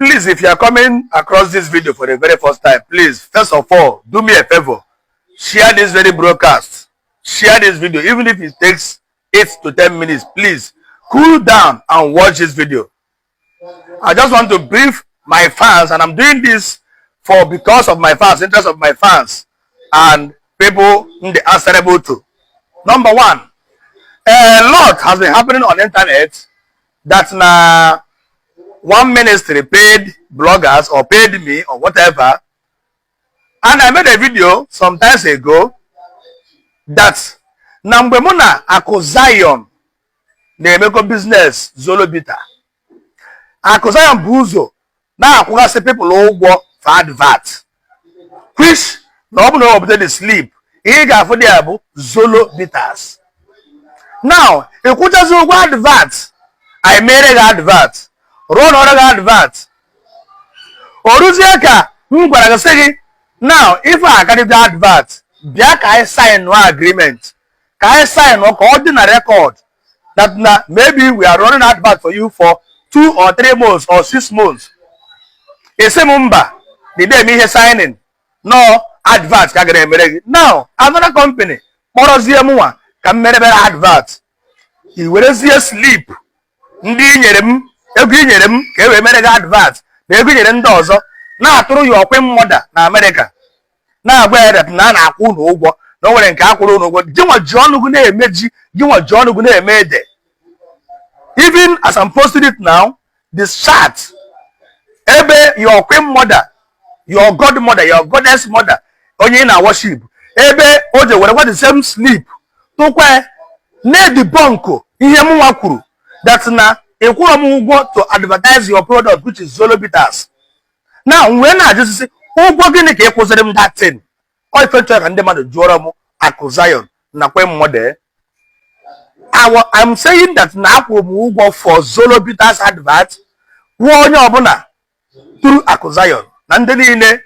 Please, if you are coming across this video for the very first time, please, first of all, do me a favor. Share this very broadcast. Share this video, even if it takes 8 to 10 minutes. Please, cool down and watch this video. I just want to brief my fans, and I'm doing this because of my fans, interest of my fans, and people in the answerable to. Number one, a lot has been happening on the internet that one ministry paid bloggers or paid me or whatever. And I made a video some times ago that Nambemuna Ako Zion na-emeko business Zolobita. Ako Zion Buzo na akwụgasị people ụgwọ for advert. Which na ọ bụ na ọ the sleep. Ị ga-afụ dị abụ Zolobitas. Now, ịkwụchazi ụgwọ advert. I made an advert. Run another advert. Oruzie ka m gwara gị sị gị, now if I get the advert, bịa ka I sign no agreement. Ka I sign no ordinary record that maybe we are running advert for you for 2 or 3 months or 6 months. Ese mumba, the day me signing, no advert ka gere mere. Now another company, kpọrọzie mụnwa ka m mere advert. I werezie sleep. Ndị nyere m ego nyere m ka e wee mere gị advert na ego nyere ndị ọzọ na-atụrụ ya ọkwe mmoda na Amerịka na-agba ya na na-akwụ n'ụgwọ na o nwere nke akwụrụ n'ụgwọ gịnwa ji ọnụgụ na-eme ji gịnwa ji ọnụgụ na-eme ede. Even as I'm posting it now, this chat ebe your ọkwe mmoda, your godmother, your goddess mother onye na worship ebe o je were the same sleep tụkwa na-edebunk ihe mụnwa kwuru that na ekwuru m ụgwọ to advertise your product, which is Zolobitas. Now when I just say ụgwọ gịnị ka ekwụziri m that thing, ọ ifecha ka ndị mmadụ jụọrọ m Ako Zion na kwe mmode. I'm saying that na akwụrụ m ụgwọ for Zolobitas advert kwụọ onye ọbụla through Ako Zion na ndị niile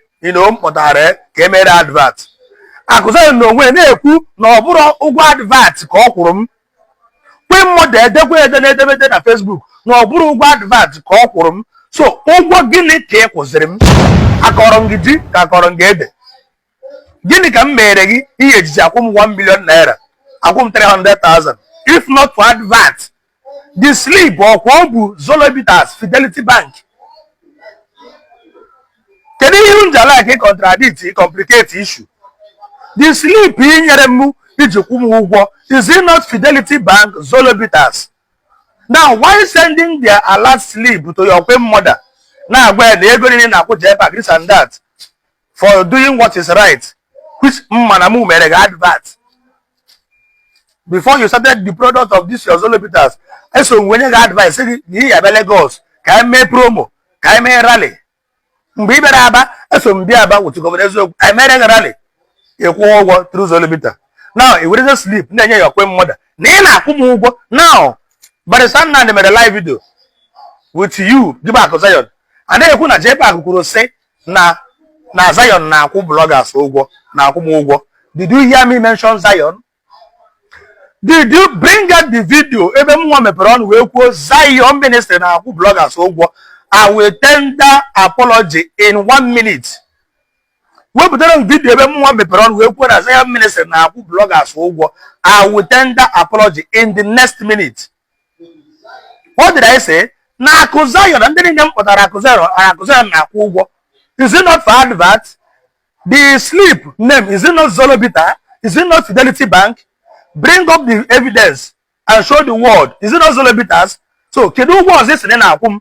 mkpọtara ka emere advert. Ako Zion na onwe na-ekwu na ọ bụrụ ụgwọ advert ka ọ kwụrụ m. Kwe mmode edekwa edemede na Facebook na ọ bụrụ ụgwọ advert ka ọ kwụrụ m. So ụgwọ gịnị ka ị kwụziri m? Akọrọ m gị ji ka akọrọ m gị ede. Gịnị ka m mere gị ihe ejiji akwụ m 1 million naira, akwụ m 300,000, if not for advert? The sleep ọkwa ọ bụ Zolobitas Fidelity Bank. Kedu ihe m jala ka contradict complicate issue? The sleep ị nyere m iji kwụ m ụgwọ, is it not Fidelity Bank Zolobitas? Now, why sending their alert slip to your mother? Now, where the ego na put this and that for doing what is right, which manamu made advert. Before you started the product of this your Zolobitas, so when you got advice, you have Lagos, can make promo, can make rally. Mbiberaba, so Mbiaba would go to I made a rally. You go through Zolobita. Now, it will just sleep, then your mother. Nena Kumugo now. But the son now they made a live video with you, give back Zion. And then you could Jepa who say na Zion na ku bloggers ogo na ku mugo. Did you hear me mention Zion? Did you bring out the video? Even one me peron we ku Zion minister na ku bloggers ogo. I will tender apology in 1 minute. We put on video even one me peron we ku Zion minister na ku bloggers ogo. I will tender apology in the next minute. What did I say? Na Ako Zion, and then them put Ako Zion na kugo. Is it not for advert? The sleep name, is it not Zolobita? Is it not Fidelity Bank? Bring up the evidence and show the world. Is it not Zolobitas? So, kedu was this in akum?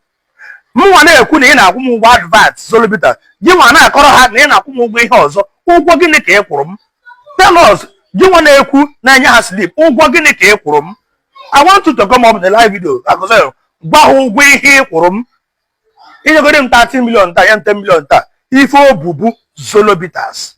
Mwana ekwu na akum ụgwọ advert Zolobita. Gi nwana akọrọ ha na akum ụgwọ ihe ọzọ. Ụgwọ gịnị ka ekwuru m? Tell us, gi nwana ekwu na anya ha sleep. Ụgwọ gịnị ka ekwuru m? I want you to come up in the live video. Ako Zion, gbahu ụgwọ ihe kwuru m. Inye go dem 13 million ta, 10 million ta. If o bubu Zolobitas.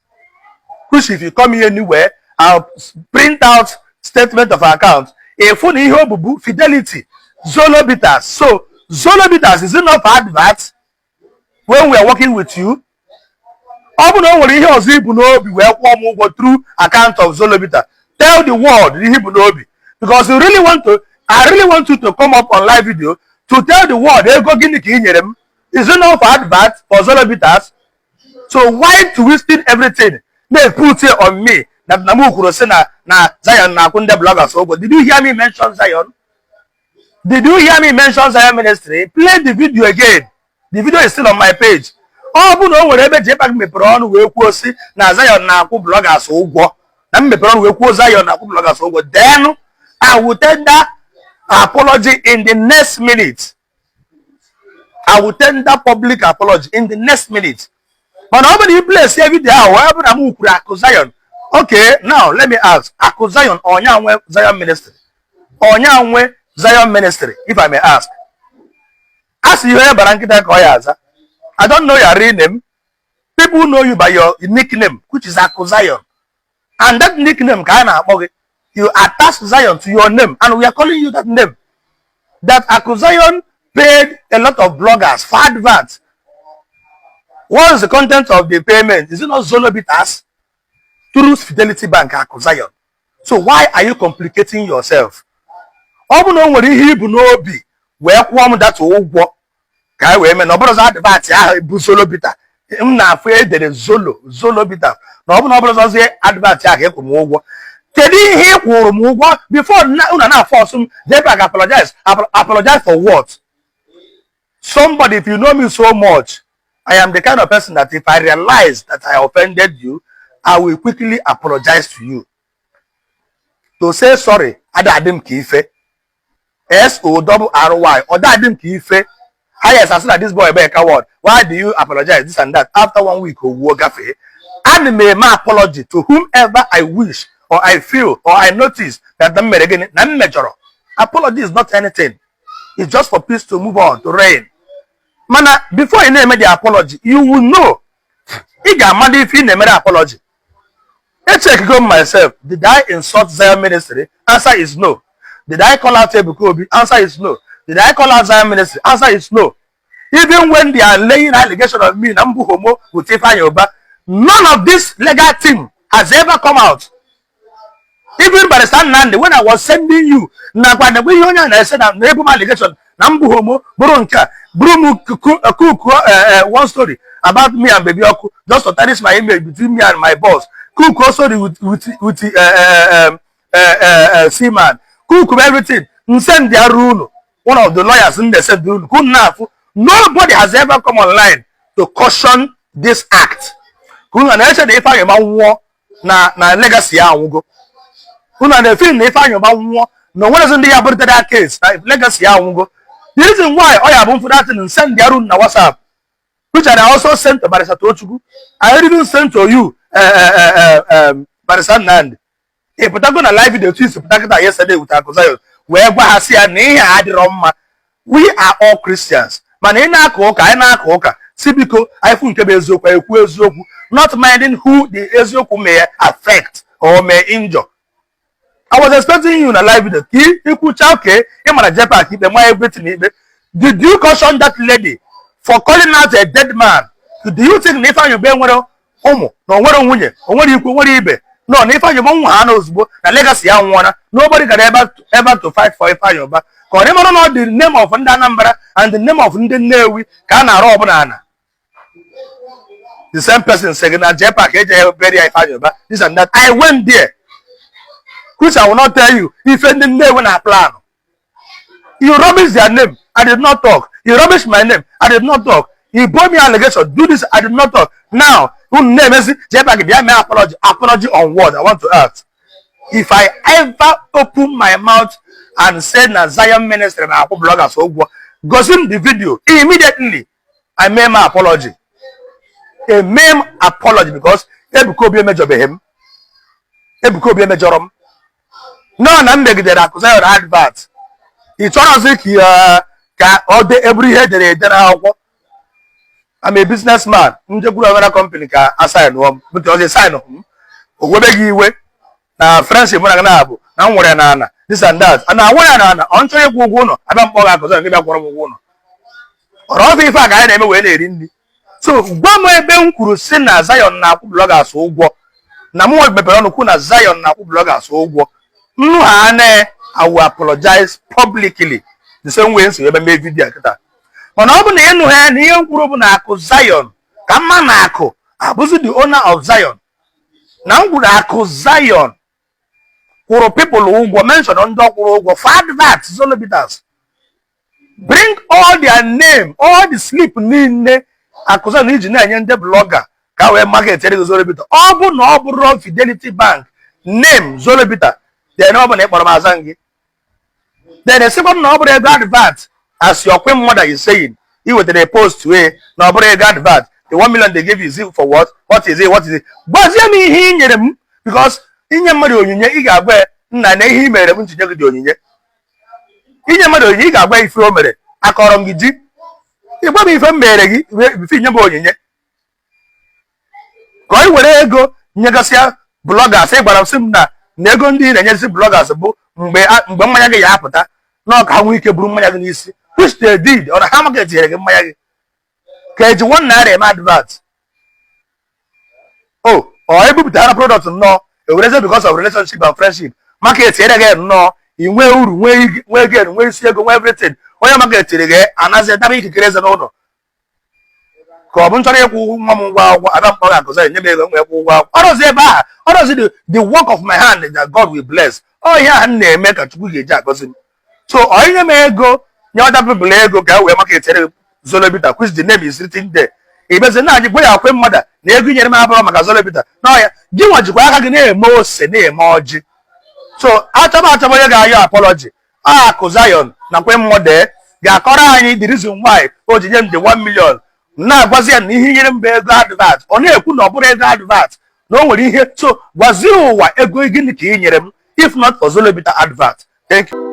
Which if you come here anywhere, I'll print out statement of account. If you ihe o bubu Fidelity Zolobitas. So Zolobitas is enough advert when we are working with you. Ọ bụ na o nwere ihe ọzọ ibu n'obi wee kwụọ m ụgwọ through account of Zolobita. Tell the world ihe ibu n'obi. Because you really want to, I really want you to come up on live video to tell the world, ego gini ki nyere m. Is it not for advert for Zolobitas? So why twisting everything? They put it on me. That Namukuro Sena na Zion na Kunde bloggers. Did you hear me mention Zion? Did you hear me mention Zion Ministry? Play the video again. The video is still on my page. Oh, but no, whatever JPEG me put on, we will see na Zion na bloggers. Then I will tender apology in the next minute. I will tender public apology in the next minute. But nobody plays every day. However, I'm Zion. Okay, now let me ask. Zion or Zion Ministry? Or Zion Ministry, if I may ask. As you hear Barankita Koyaza, I don't know your real name. People know you by your nickname, which is Zion. And that nickname, you attach Zion to your name, and we are calling you that name. That Zion paid a lot of bloggers for adverts. What is the content of the payment? Is it not Zolobitas? Through Fidelity Bank, Zion. So why are you complicating yourself? That guy, women, nobody's advert. Zolobita. I'm not afraid there is Zolobita. Nobody's advert. Before now, force him, they apologize. Apologize for what? Somebody, if you know me so much, I am the kind of person that if I realize that I offended you, I will quickly apologize to you. To say sorry, Adadim Kife, SORRY, or Dadim Kife. I said that this boy be a coward. Why do you apologize? This and that. After 1 week, and may my apology to whomever I wish, or I feel, or I notice that the again, apology is not anything. It's just for peace to move on, to reign. Mana, before you name the apology, you will know. If you name the apology. Let's check myself. Did I insult Zion Ministry? Answer is no. Did I call out Ebukobi? Answer is no. Did I call out Zion Ministry? Answer is no. Even when they are laying allegation of me, Nambu Homo, none of this legal team has ever come out. Even by the stand Nandi, when I was sending you, and I said I'm able allegation, Nambu Homo, Burunka, Brumu one story about me and Baby Oku, just to tarnish my image between me and my boss. Cook also with Seaman. Cook everything. Send their rule. One of the lawyers in the said rule. Nobody has ever come online to caution this act. If I am war na legacy go. The film if I am war, no one is in the about that case. Legacy go. The reason why I have for that and send their rule na WhatsApp, which I also sent to Barisa Tochugu. I even sent to you. Barisa Nand. A particular live video yesterday with Zion. Where we are all Christians. Manena koka, Sibiko, I think not minding who the Ezoku may affect or may injure. I was expecting you in a live video. Did you caution that lady for calling out a dead man? Do you think if you bear homo, no what you be? No, if you want the legacy I wanna, nobody can ever to fight for a fire. But know the name of Ndanambra and the name of Ndenewi Kana Robana. The same person saying that Jepa very high but this and that. I went there. Which I will not tell you. If any name when I plan. You rubbish their name, I did not talk. You rubbish my name, I did not talk. You brought me allegation, do this, I did not talk. Now, who name is apology? Apology on what? I want to ask. If I ever open my mouth and say na Zion Ministry and Apple bloggers gossip the video, immediately I made my apology. A meme apology because Ebukobi major be him. Ebukobi major. No, I'm making that Zion advert. It's honestly all day every head that I'm a businessman. I'm just going to a company ka assign one, but I sign on. Owebegi na friends mo na na nwere na this and that. And I want na on try go no. I don't go because I give akworo mo no. Oro fi fa ga na eme we na eri ndi. So gwa mo ebe nkwuru si na Zion na akwụ bloggers ụgwọ. Na mo mepere onu ku na Zion na akwụ bloggers ụgwọ. Nnu ha na I will apologize publicly. The same way so ebe me video akita. mana ọ bụ na ịnụ ha na ihe mkwuru bụ na akụ Zion ka mma na akụ abụzi the owner of Zion na mkwuru akụ Zion kwụrụ people ụgwọ mention ndị ọkwụrụ ụgwọ for advert Zolobitas bring all their name all the slip niile akụ Zion iji na-enye ndị blogger ka wee market ego Zolobitas ọ bụ na ọ bụrụ Fidelity Bank name Zolobitas then ọ bụ na ịkpọrọ m aza gị then esikwa na ọ bụrụ ego advert as your queen mother is saying he wetara a post wee na ọ bụrụ ego advert the 1 million they give you is for what is it gwazie m ihe ị nyere m because inye mmadụ onyinye ị ga-agwa nna na ihe i mere m ntinye gị dị onyinye inye mmadụ onyinye ị ga-agwa ife o mere akọrọ m gị ji ịgwa m ife m mere gị ife inye m onyinye ka ọ were ego nyegasịa bloggers ị gwara m sị m na ego ndị na-enyezi bloggers bụ mgbe mmanya gị ya apụta na ọka ha nwee ike buru mmanya gị n'isi which they did ọ na ha market nyere gị mmanya gị ka eji $1 eme advert ọ ebupụtara product nnọọ ewereze because of relationship and friendship market ere gị nnọọ ị nwee uru nwee gain nwee isi ego nwee everything onye market ere gị anazi daba ikikere eze n'ụlọ ka ọ bụ nchọrọ ịkwụ nwa m ụgwọ akwụkwọ abịa mkpọ ga-akụzi nye m ego nwee kwụ ụgwọ akwụkwọ ọrụzi ebe ahụ ọrụzi the work of my hand that God will bless ọ ihe ahụ na-eme ka Chukwu ga-eji agọzi m so onye m ego nye other people ego ka wee market ere Zolobitas which the name is written there ibeze na gwa ya kwe mmadụ na ego nyere m abụrụ maka Zolobitas na ya gị nwa jikwa aka gị na-eme ose na-eme ọjị so achọba onye ga-ayọ apology akụ Zion na kwe mmadụ ga-akọrọ anyị the reason why o ji nye m the 1 million na-agwazi ya na ihe nyere mba ego advert ọ na-ekwu na ọ bụrụ ego advert na o nwere ihe so gwazie ụwa ego gịnị ka ị nyere m if not for Zolobitas advert. Thank you.